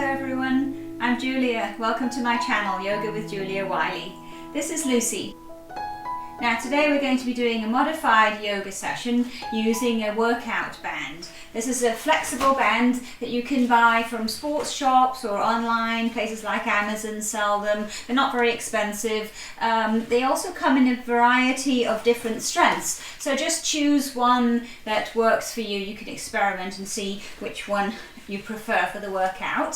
everyone, I'm Julia. Welcome to my channel, Yoga with Julia Wiley. This is Lucy. Now today we're going to be doing a modified yoga session using a workout band. This is a flexible band that you can buy from sports shops or online. Places like Amazon sell them. They're not very expensive. They also come in a variety of different strengths. So just choose one that works for you. You can experiment and see which one you prefer for the workout.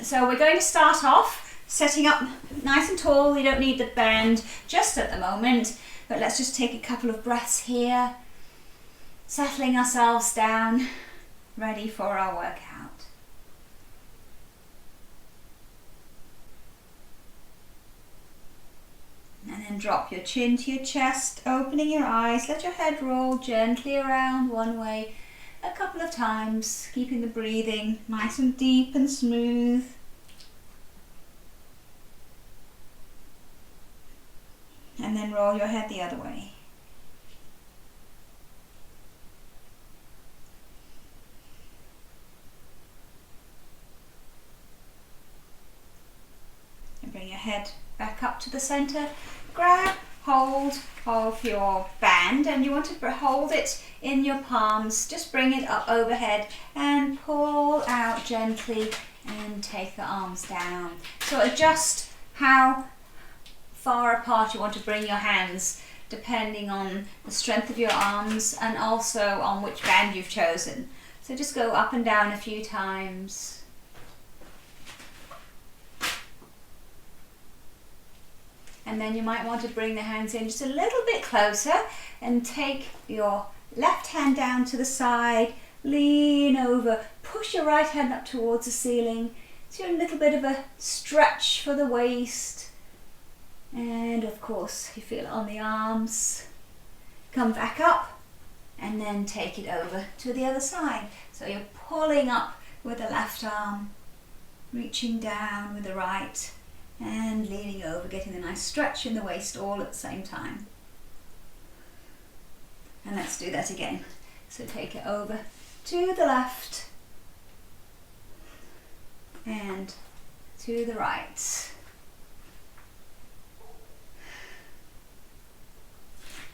So we're going to start off setting up nice and tall. You don't need the band just at the moment, but let's just take a couple of breaths here, settling ourselves down, ready for our workout. And then drop your chin to your chest, opening your eyes, let your head roll gently around one way a couple of times, keeping the breathing nice and deep and smooth. And then roll your head the other way. And bring your head back up to the center. Grab hold of your band, and you want to hold it in your palms. Just bring it up overhead and pull out gently and take the arms down. So adjust how far apart you want to bring your hands depending on the strength of your arms and also on which band you've chosen. So just go up and down a few times. And then you might want to bring the hands in just a little bit closer and take your left hand down to the side, lean over, push your right hand up towards the ceiling. So a little bit of a stretch for the waist. And of course, you feel it on the arms. Come back up and then take it over to the other side. So you're pulling up with the left arm, reaching down with the right, and leaning over, getting a nice stretch in the waist all at the same time. And let's do that again. So take it over to the left and to the right.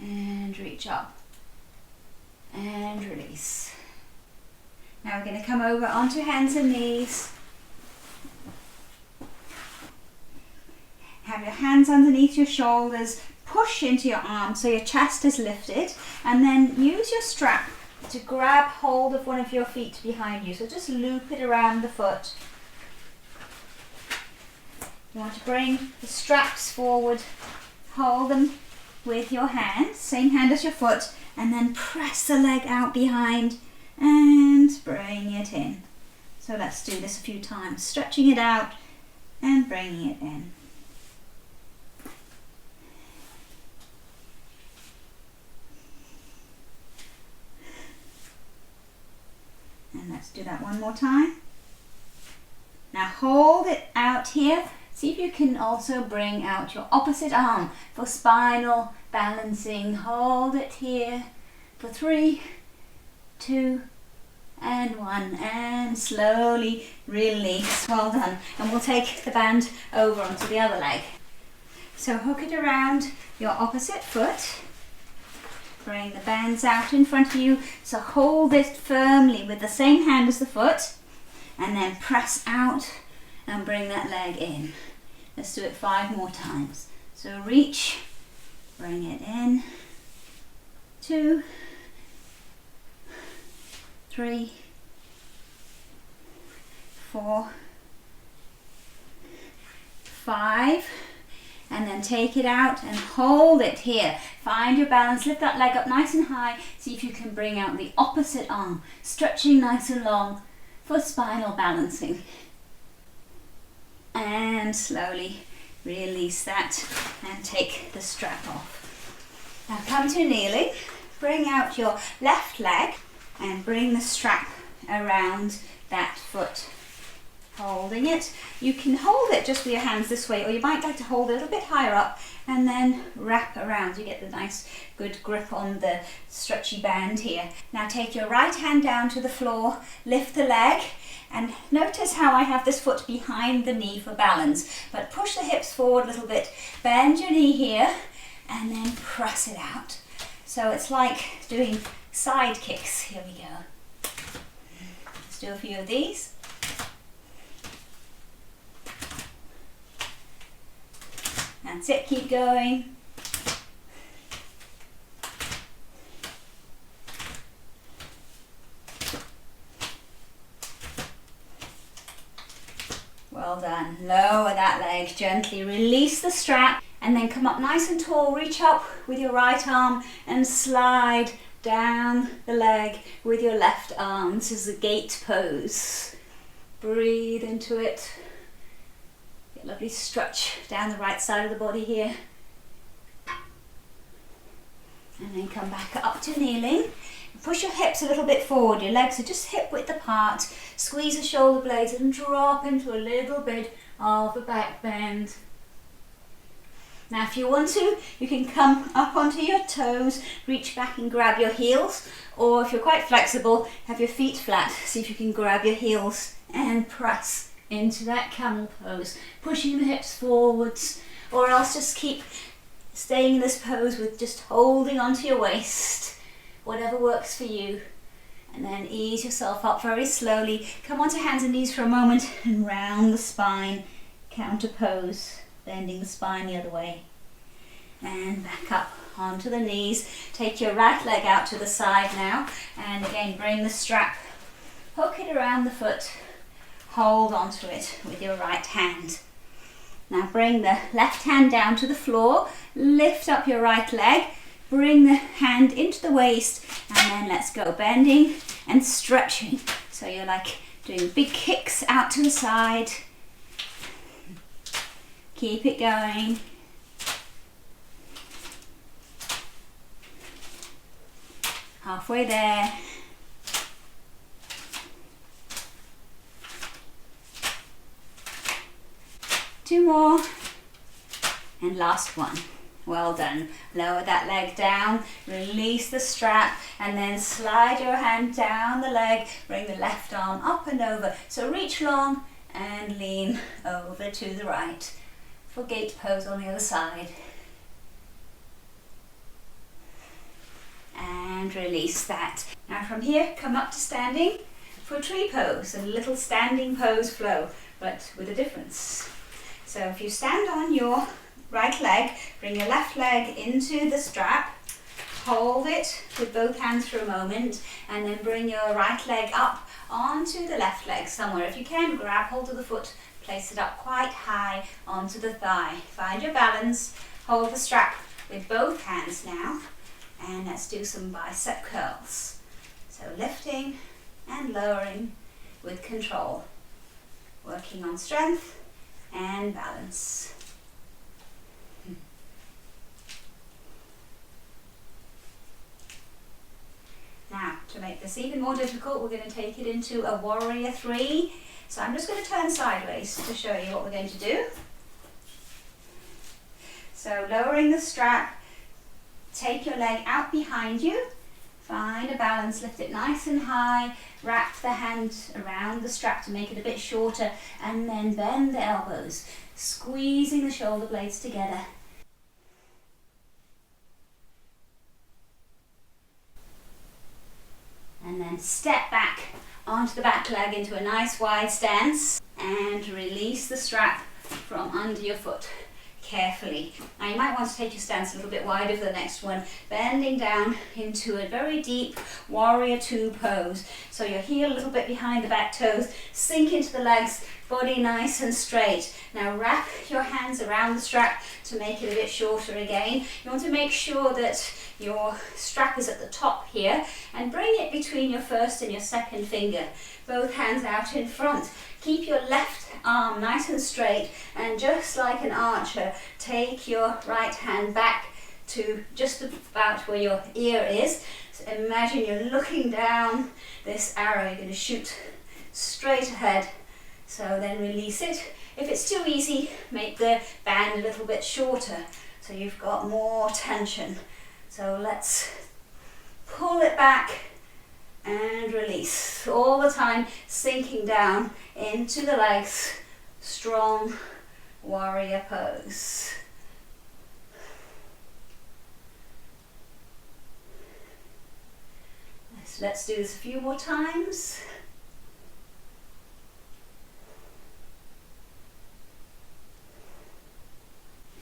And reach up and release. Now we're going to come over onto hands and knees. Have your hands underneath your shoulders, push into your arms so your chest is lifted, and then use your strap to grab hold of one of your feet behind you. So just loop it around the foot. You want to bring the straps forward, hold them with your hand, same hand as your foot, and then press the leg out behind and bring it in. So let's do this a few times, stretching it out and bringing it in. And let's do that one more time. Now hold it out here. See if you can also bring out your opposite arm for spinal balancing. Hold it here for 3, 2, and 1. And slowly release. Well done. And we'll take the band over onto the other leg. So hook it around your opposite foot. Bring the bands out in front of you. So hold it firmly with the same hand as the foot. And then press out and bring that leg in. Let's do it 5 more times. So reach, bring it in, 2, 3, 4, 5, and then take it out and hold it here. Find your balance, lift that leg up nice and high. See if you can bring out the opposite arm, stretching nice and long for spinal balancing. And slowly release that and take the strap off. Now come to kneeling, bring out your left leg and bring the strap around that foot. Holding it. You can hold it just with your hands this way, or you might like to hold it a little bit higher up and then wrap around. You get the nice good grip on the stretchy band here. Now take your right hand down to the floor, lift the leg And notice how I have this foot behind the knee for balance, but push the hips forward a little bit, bend your knee here, and then press it out. So it's like doing side kicks. Here we go. Let's do a few of these. That's it, keep going. Well done. Lower that leg gently, release the strap, and then come up nice and tall. Reach up with your right arm and slide down the leg with your left arm. This is the gate pose. Breathe into it. Get a lovely stretch down the right side of the body here. And then come back up to kneeling. Push your hips a little bit forward. Your legs are just hip width apart. Squeeze the shoulder blades and drop into a little bit of a back bend. Now if you want to, you can come up onto your toes, reach back and grab your heels, or if you're quite flexible, have your feet flat. See if you can grab your heels and press into that camel pose, pushing the hips forwards, or else just keep staying in this pose with just holding onto your waist, whatever works for you. And then ease yourself up very slowly. Come onto hands and knees for a moment and round the spine, counter pose, bending the spine the other way. And back up onto the knees. Take your right leg out to the side now, and again bring the strap, hook it around the foot, hold onto it with your right hand. Now bring the left hand down to the floor, lift up your right leg, bring the hand into the waist, and then let's go bending and stretching. So you're like doing big kicks out to the side. Keep it going. Halfway there. Two more. And last one. Well done. Lower that leg down, release the strap, and then slide your hand down the leg, bring the left arm up and over. So reach long and lean over to the right for gate pose on the other side. And release that. Now from here, come up to standing for tree pose, a little standing pose flow, but with a difference. So if you stand on your right leg, bring your left leg into the strap, hold it with both hands for a moment, and then bring your right leg up onto the left leg somewhere. If you can, grab hold of the foot, place it up quite high onto the thigh. Find your balance, hold the strap with both hands now, and let's do some bicep curls. So lifting and lowering with control, working on strength and balance. Now, to make this even more difficult, we're going to take it into a warrior 3. So I'm just going to turn sideways to show you what we're going to do. So lowering the strap, take your leg out behind you, find a balance, lift it nice and high, wrap the hand around the strap to make it a bit shorter, and then bend the elbows, squeezing the shoulder blades together. And then step back onto the back leg into a nice wide stance and release the strap from under your foot carefully. Now you might want to take your stance a little bit wider for the next one, bending down into a very deep warrior 2 pose. So your heel a little bit behind the back toes, sink into the legs, body nice and straight. Now wrap your hands around the strap to make it a bit shorter again. You want to make sure that your strap is at the top here, and bring it between your first and your second finger. Both hands out in front. Keep your left arm nice and straight, and just like an archer, take your right hand back to just about where your ear is. So imagine you're looking down this arrow. You're going to shoot straight ahead. So then release it. If it's too easy, make the band a little bit shorter so you've got more tension. So let's pull it back and release. All the time sinking down into the legs. Strong warrior pose. Let's do this a few more times.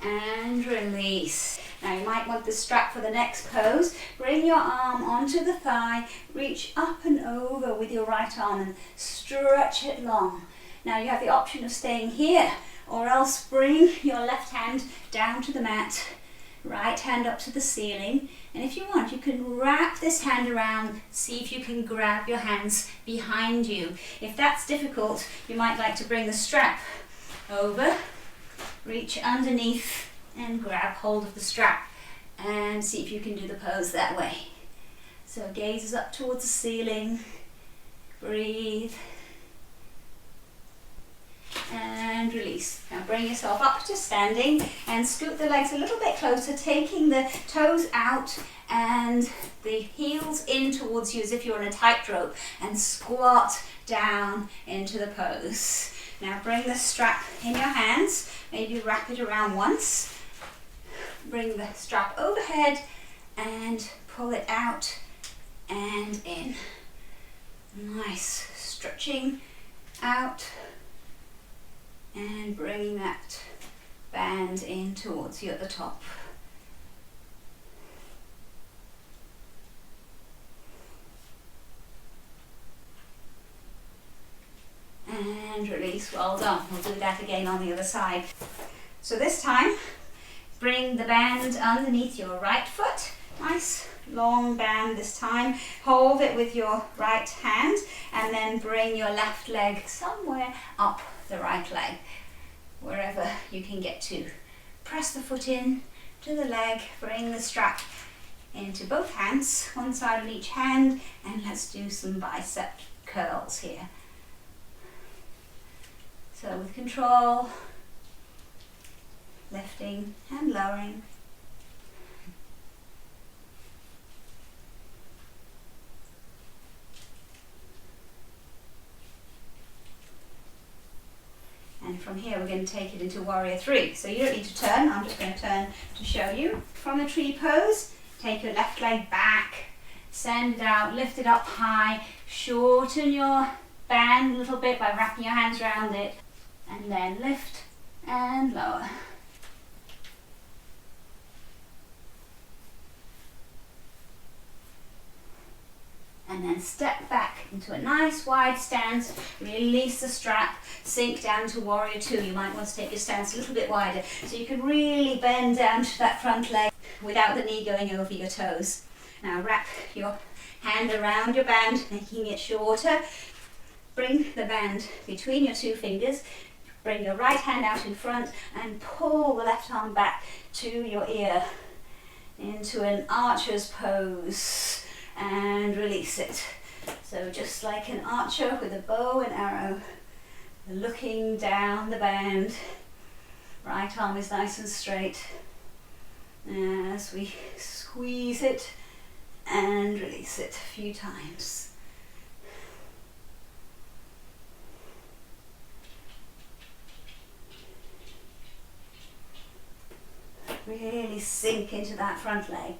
And release. Now you might want the strap for the next pose. Bring your arm onto the thigh, reach up and over with your right arm and stretch it long. Now you have the option of staying here, or else bring your left hand down to the mat, right hand up to the ceiling, and if you want you can wrap this hand around, see if you can grab your hands behind you. If that's difficult, you might like to bring the strap over, reach underneath and grab hold of the strap and see if you can do the pose that way. So gaze is up towards the ceiling, breathe and release. Now bring yourself up to standing and scoot the legs a little bit closer, taking the toes out and the heels in towards you as if you're on a tightrope, and squat down into the pose. Now bring the strap in your hands, maybe wrap it around once. Bring the strap overhead and pull it out and in. Nice, stretching out and bringing that band in towards you at the top. And release, well done. We'll do that again on the other side. So this time, bring the band underneath your right foot. Nice long band this time. Hold it with your right hand and then bring your left leg somewhere up the right leg, wherever you can get to. Press the foot in to the leg, bring the strap into both hands, one side on each hand, and let's do some bicep curls here. So with control, lifting and lowering. And from here we're going to take it into warrior three. So you don't need to turn, I'm just going to turn to show you. From the tree pose, take your left leg back, send it out, lift it up high, shorten your band a little bit by wrapping your hands around it, and then lift and lower. And then step back into a nice wide stance, release the strap, sink down to warrior two. You might want to take your stance a little bit wider so you can really bend down to that front leg without the knee going over your toes. Now wrap your hand around your band, making it shorter. Bring the band between your two fingers, bring your right hand out in front and pull the left arm back to your ear into an archer's pose. And release it. So just like an archer with a bow and arrow, looking down the band, right arm is nice and straight as we squeeze it and release it a few times. Really sink into that front leg.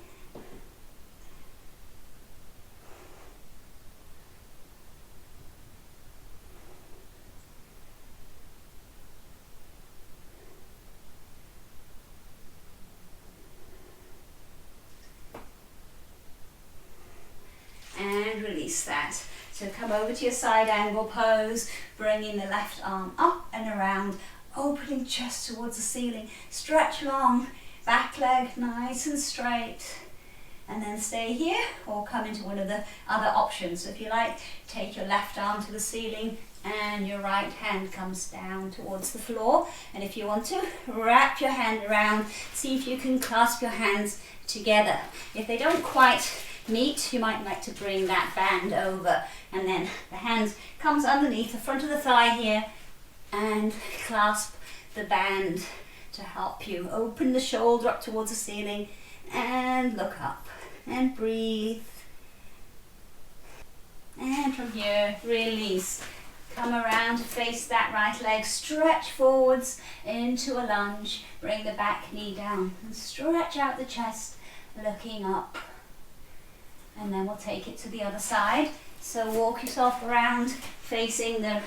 And release that. So come over to your side angle pose, bringing the left arm up and around, opening chest towards the ceiling, stretch long, back leg nice and straight, and then stay here or come into one of the other options. So if you like, take your left arm to the ceiling and your right hand comes down towards the floor, and if you want to, wrap your hand around, see if you can clasp your hands together. If they don't quite meet, you might like to bring that band over, and then the hand comes underneath the front of the thigh here and clasp the band to help you. Open the shoulder up towards the ceiling and look up and breathe. from here, release. Come around to face that right leg, stretch forwards into a lunge. Bring the back knee down and stretch out the chest, looking up. And then we'll take it to the other side. So walk yourself around, facing the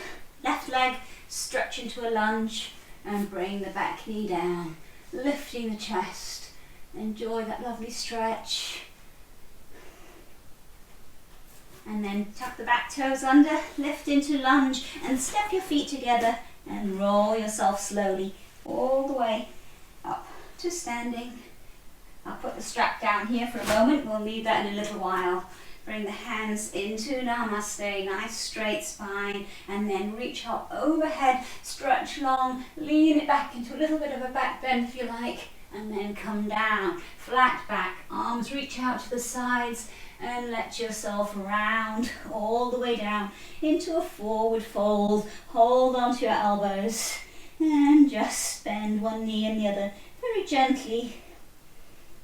left leg, stretch into a lunge and bring the back knee down, lifting the chest. Enjoy that lovely stretch. And then tuck the back toes under, lift into lunge and step your feet together and roll yourself slowly all the way up to standing. I'll put the strap down here for a moment. We'll need that in a little while. Bring the hands into Namaste, nice straight spine, and then reach up overhead, stretch long, lean it back into a little bit of a back bend if you like, and then come down, flat back, arms reach out to the sides, and let yourself round all the way down into a forward fold. Hold onto your elbows and just bend one knee and the other very gently,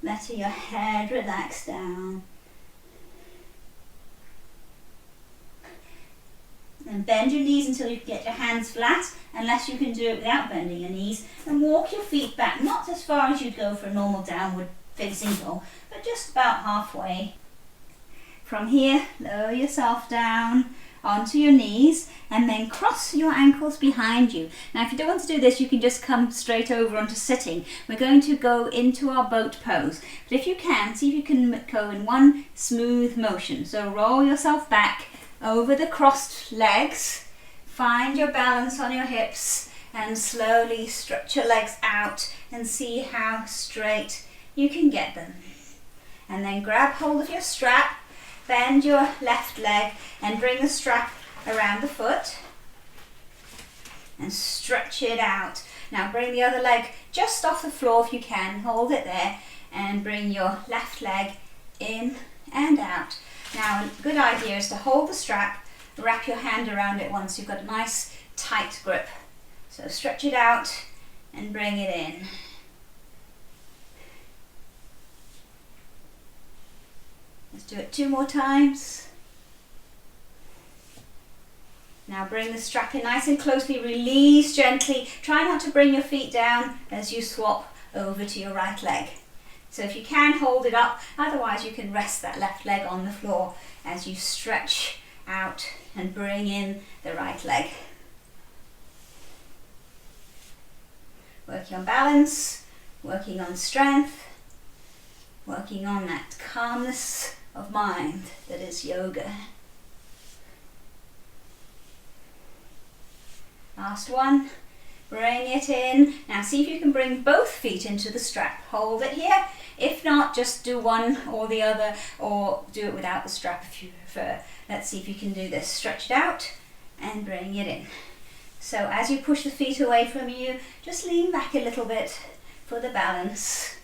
letting your head relax down. And bend your knees until you get your hands flat, unless you can do it without bending your knees. And walk your feet back, not as far as you'd go for a normal downward facing dog, but just about halfway. From here, lower yourself down onto your knees and then cross your ankles behind you. Now if you don't want to do this, you can just come straight over onto sitting. We're going to go into our boat pose. But if you can, see if you can go in one smooth motion. So roll yourself back over the crossed legs, find your balance on your hips and slowly stretch your legs out and see how straight you can get them. And then grab hold of your strap, bend your left leg and bring the strap around the foot and stretch it out. Now bring the other leg just off the floor if you can, hold it there and bring your left leg in and out. Now a good idea is to hold the strap, wrap your hand around it once you've got a nice tight grip. So stretch it out and bring it in. Let's do it 2 more times. Now bring the strap in nice and closely, release gently. Try not to bring your feet down as you swap over to your right leg. So if you can, hold it up, otherwise you can rest that left leg on the floor as you stretch out and bring in the right leg. Working on balance, working on strength, working on that calmness of mind that is yoga. Last one. Bring it in. Now see if you can bring both feet into the strap. Hold it here. If not, just do one or the other, or do it without the strap if you prefer. Let's see if you can do this. Stretch it out and bring it in. So as you push the feet away from you, just lean back a little bit for the balance.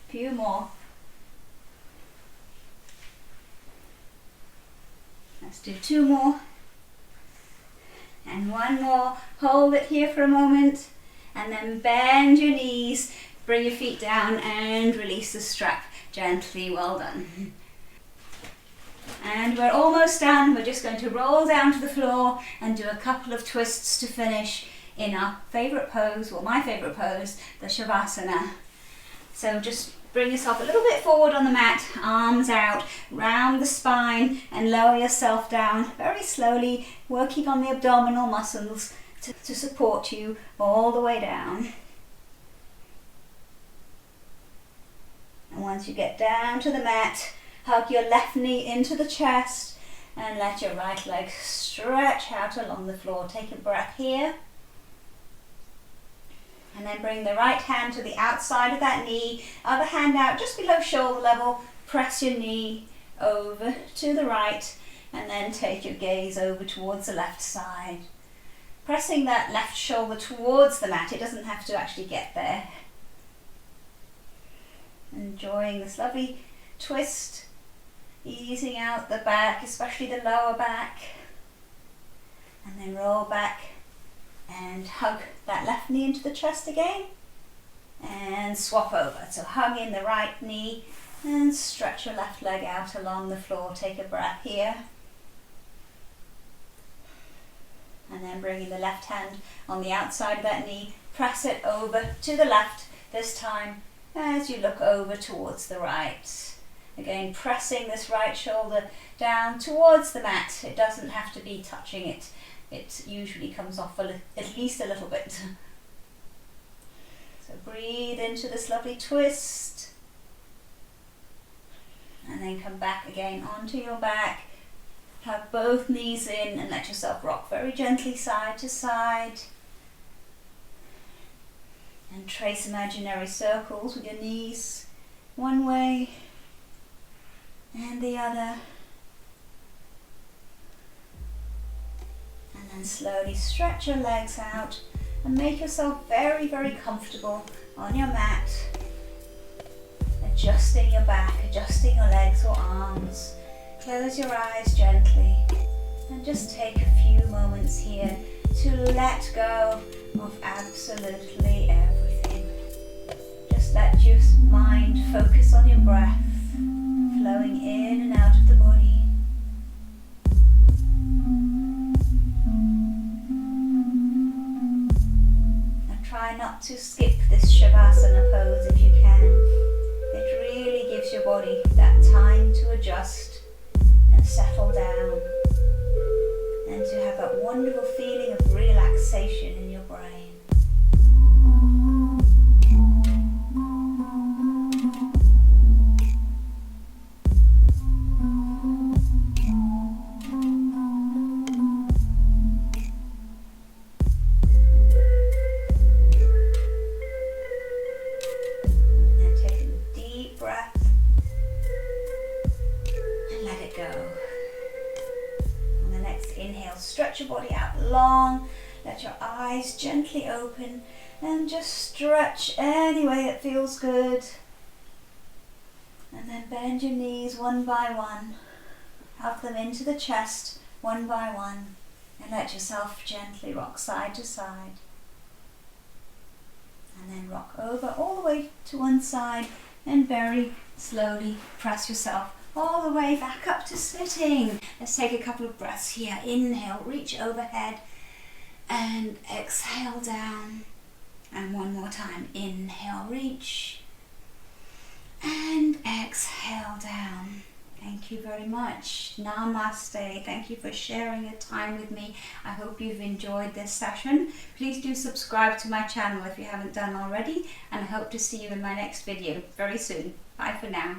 Few more. Let's do 2 more and 1 more. Hold it here for a moment and then bend your knees, bring your feet down and release the strap gently. Well done. And we're almost done. We're just going to roll down to the floor and do a couple of twists to finish in our favourite pose, well my favourite pose, the Shavasana. So just bring yourself a little bit forward on the mat, arms out, round the spine and lower yourself down very slowly, working on the abdominal muscles to support you all the way down. And once you get down to the mat, hug your left knee into the chest and let your right leg stretch out along the floor. Take a breath here. And then bring the right hand to the outside of that knee, other hand out just below shoulder level, press your knee over to the right and then take your gaze over towards the left side. Pressing that left shoulder towards the mat, it doesn't have to actually get there. Enjoying this lovely twist, easing out the back, especially the lower back. And then roll back and hug that left knee into the chest again and swap over. So hug in the right knee And stretch your left leg out along the floor. Take a breath here. And then bringing the left hand on the outside of that knee, press it over to the left this time as you look over towards the right. Again, pressing this right shoulder down towards the mat. It doesn't have to be touching it. It usually comes off at least a little bit. So breathe into this lovely twist. And then come back again onto your back. Have both knees in and let yourself rock very gently side to side. And trace imaginary circles with your knees one way and the other. And then slowly stretch your legs out and make yourself very, very comfortable on your mat. Adjusting your back, adjusting your legs or arms. Close your eyes gently and just take a few moments here to let go of absolutely everything. Just let your mind focus on your breath, flowing in and out of the body. And try not to skip this Shavasana pose if you can. It really gives your body that time to adjust and settle down, and to have that wonderful feeling of relaxation in your brain. And take a deep breath and let it go. On the next inhale, stretch your body out long. Let your eyes gently open and just stretch any way that feels good. And then bend your knees one by one. Hug them into the chest one by one. And let yourself gently rock side to side. And then rock over all the way to one side and very slowly press yourself all the way back up to sitting. Let's take a couple of breaths here. Inhale, reach overhead and exhale down. And one more time. Inhale, reach and exhale down. Thank you very much. Namaste. Thank you for sharing your time with me. I hope you've enjoyed this session. Please do subscribe to my channel if you haven't done already, and I hope to see you in my next video very soon. Bye for now.